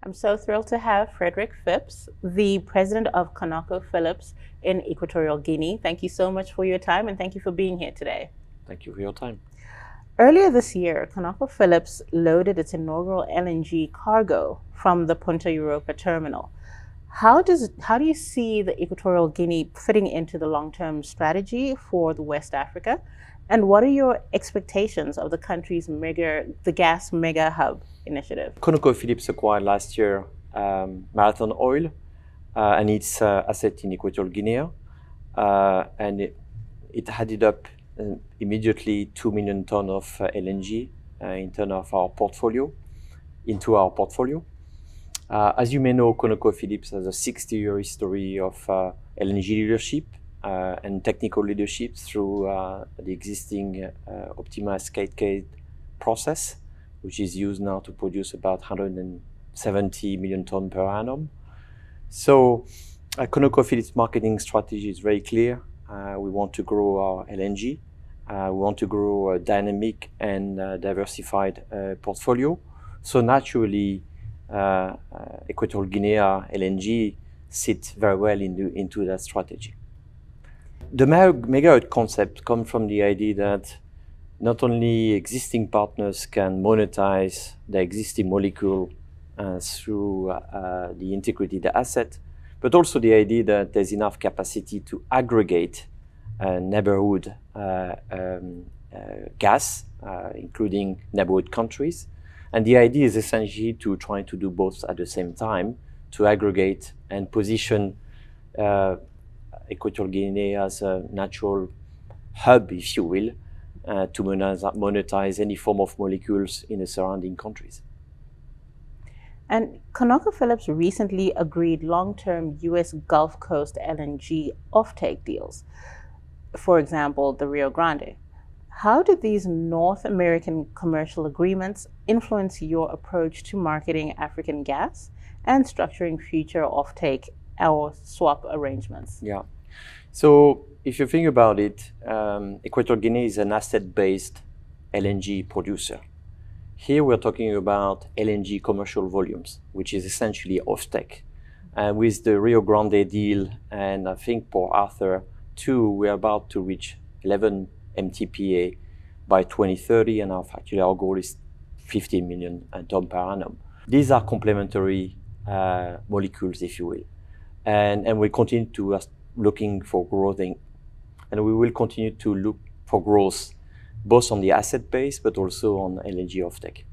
I'm so thrilled to have Frederic Phipps, the president of ConocoPhillips in Equatorial Guinea. Thank you so much for your time and thank you for being here today. Thank you for your time. Earlier this year, ConocoPhillips loaded its inaugural LNG cargo from the Punta Europa terminal. How do you see the Equatorial Guinea fitting into the long-term strategy for the West Africa? And what are your expectations of the country's the gas mega hub initiative? ConocoPhillips acquired last year Marathon Oil and its asset in Equatorial Guinea, and it added up immediately 2 million tons of LNG into our portfolio. As you may know, ConocoPhillips has a 60-year history of LNG leadership and technical leadership through the existing optimized cascade process, which is used now to produce about 170 million tons per annum. So ConocoPhillips' marketing strategy is very clear. We want to grow our LNG. We want to grow a dynamic and diversified portfolio. So naturally, Equatorial Guinea LNG sits very well into that strategy. The mega concept comes from the idea that not only existing partners can monetize the existing molecule through the integrated asset, but also the idea that there's enough capacity to aggregate neighborhood gas, including neighborhood countries. And the idea is essentially to try to do both at the same time, to aggregate and position Equatorial Guinea as a natural hub, if you will, to monetize any form of molecules in the surrounding countries. And ConocoPhillips recently agreed long-term U.S. Gulf Coast LNG offtake deals, for example, the Rio Grande. How did these North American commercial agreements influence your approach to marketing African gas and structuring future offtake or swap arrangements? Yeah. So if you think about it, Equatorial Guinea is an asset-based LNG producer. Here we're talking about LNG commercial volumes, which is essentially offtake. And with the Rio Grande deal and I think Port Arthur too, we're about to reach 11 MTPA by 2030, and our goal is 15 million tons per annum. These are complementary molecules, if you will, and we continue to looking for growth, and we will continue to look for growth both on the asset base but also on LNG offtake.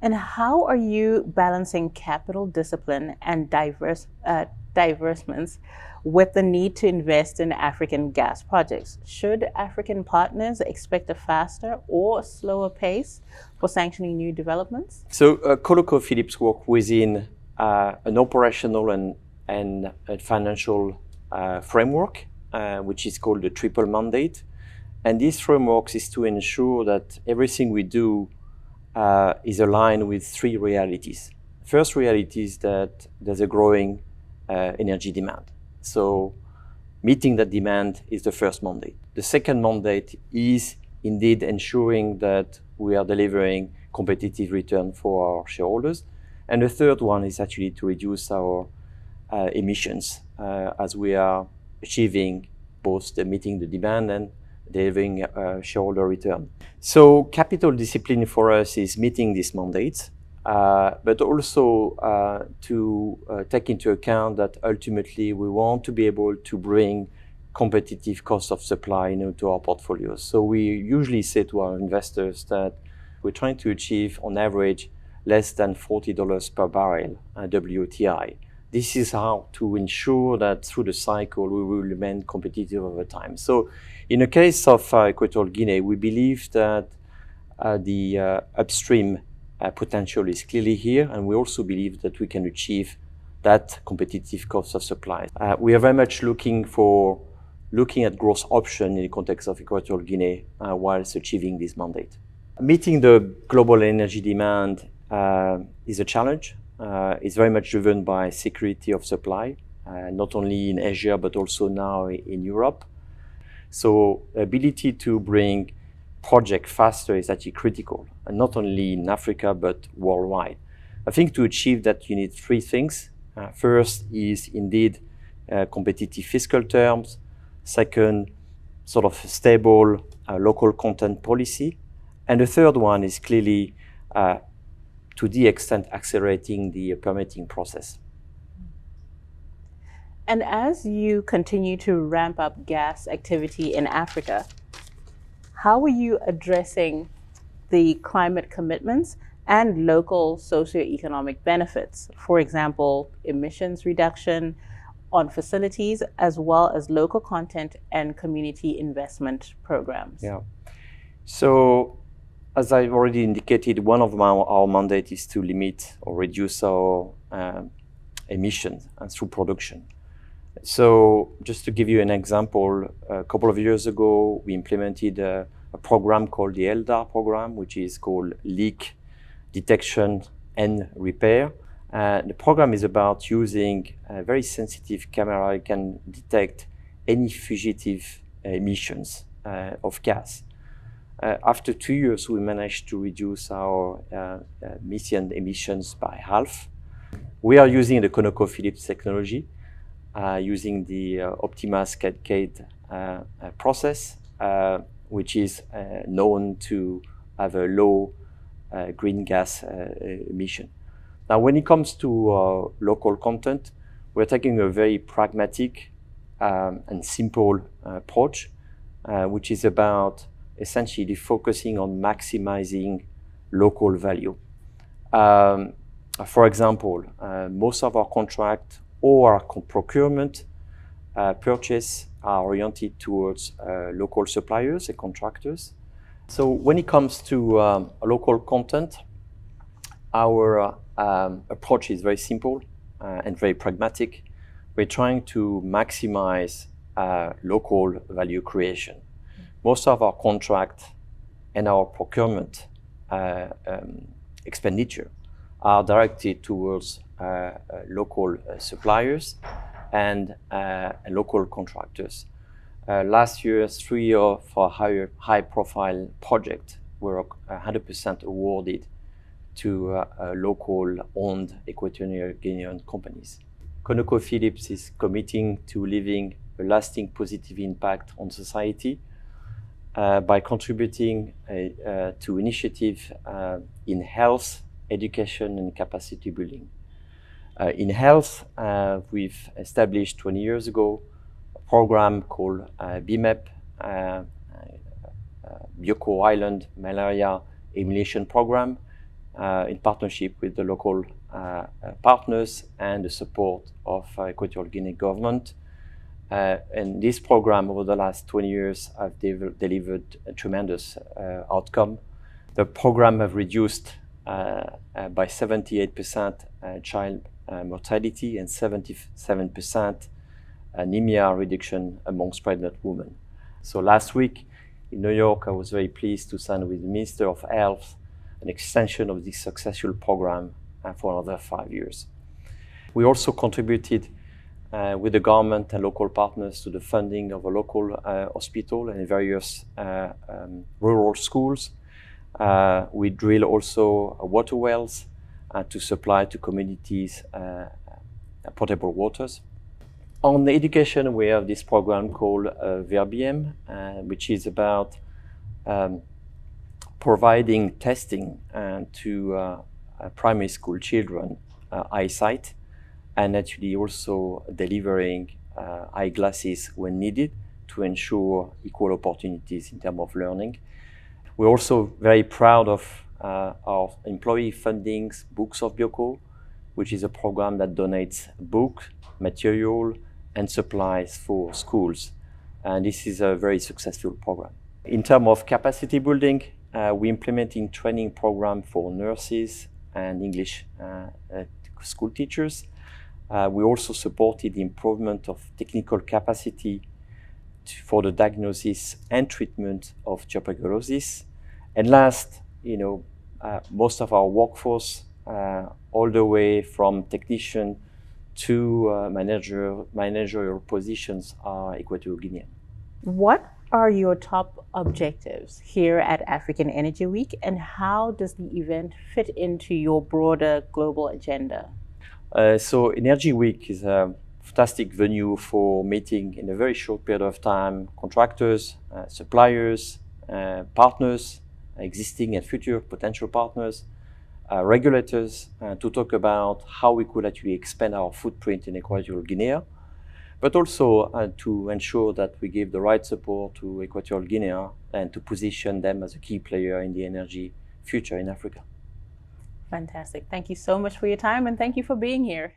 And how are you balancing capital discipline and divestments with the need to invest in African gas projects? Should African partners expect a faster or slower pace for sanctioning new developments? So ConocoPhillips work within an operational and a financial framework, which is called the Triple Mandate. And this framework is to ensure that everything we do is aligned with three realities. First reality is that there's a growing energy demand. So meeting that demand is the first mandate. The second mandate is indeed ensuring that we are delivering competitive return for our shareholders. And the third one is actually to reduce our emissions as we are achieving both the meeting the demand and delivering shareholder return. So capital discipline for us is meeting these mandates, but also to take into account that ultimately we want to be able to bring competitive cost of supply into our portfolios. So we usually say to our investors that we're trying to achieve on average less than $40 per barrel WTI. This is how to ensure that through the cycle we will remain competitive over time. So in the case of Equatorial Guinea, we believe that the upstream potential is clearly here, and we also believe that we can achieve that competitive cost of supply. We are very much looking at growth option in the context of Equatorial Guinea whilst achieving this mandate. Meeting the global energy demand is a challenge. It's very much driven by security of supply, not only in Asia, but also now in Europe. So the ability to bring project faster is actually critical, and not only in Africa, but worldwide. I think to achieve that, you need three things. First is indeed competitive fiscal terms. Second, sort of stable local content policy. And the third one is clearly, to the extent, accelerating the permitting process. And as you continue to ramp up gas activity in Africa, how are you addressing the climate commitments and local socioeconomic benefits? For example, emissions reduction on facilities, as well as local content and community investment programs. Yeah. So, as I've already indicated, one of our mandate is to limit or reduce our emissions through production. So, just to give you an example, a couple of years ago, we implemented a program called the LDAR program, which is called Leak Detection and Repair. The program is about using a very sensitive camera that can detect any fugitive emissions of gas. After 2 years, we managed to reduce our methane emissions by half. We are using the ConocoPhillips technology, using the optimized cascade process, which is known to have a low green gas emission. Now, when it comes to local content, we're taking a very pragmatic and simple approach, which is about essentially focusing on maximizing local value. For example, most of our contract or our procurement purchase are oriented towards local suppliers and contractors. So when it comes to local content, our approach is very simple and very pragmatic. We're trying to maximize local value creation. Most of our contract and our procurement expenditure are directed towards local suppliers and local contractors. Last year, 3 of our high-profile projects were 100% awarded to local-owned Equatorial Guinean companies. ConocoPhillips is committing to leaving a lasting positive impact on society by contributing to initiatives in health, education, and capacity building. In health, we've established 20 years ago a program called BMEP, Bioko Island Malaria Elimination Program, in partnership with the local partners and the support of Equatorial Guinea government. And this program over the last 20 years have delivered a tremendous outcome. The program have reduced by 78% child mortality and 77% anemia reduction amongst pregnant women. So last week in New York, I was very pleased to sign with the Minister of Health an extension of this successful program for another 5 years. We also contributed with the government and local partners to the funding of a local hospital and various rural schools. We drill also water wells to supply to communities potable waters. On the education, we have this program called Verbiem, which is about providing testing to primary school children eyesight, and actually also delivering eyeglasses when needed to ensure equal opportunities in terms of learning. We're also very proud of our employee fundings, Books of Bioko, which is a program that donates book, material, and supplies for schools. And this is a very successful program. In terms of capacity building, we're implementing training program for nurses and English school teachers. We also supported the improvement of technical capacity for the diagnosis and treatment of tuberculosis. And last, most of our workforce, all the way from technician to managerial positions, are Equatorial Guinean. What are your top objectives here at African Energy Week, and how does the event fit into your broader global agenda? So Energy Week is a fantastic venue for meeting in a very short period of time contractors, suppliers, partners, existing and future potential partners, regulators, to talk about how we could actually expand our footprint in Equatorial Guinea, but also to ensure that we give the right support to Equatorial Guinea and to position them as a key player in the energy future in Africa. Fantastic. Thank you so much for your time, and thank you for being here.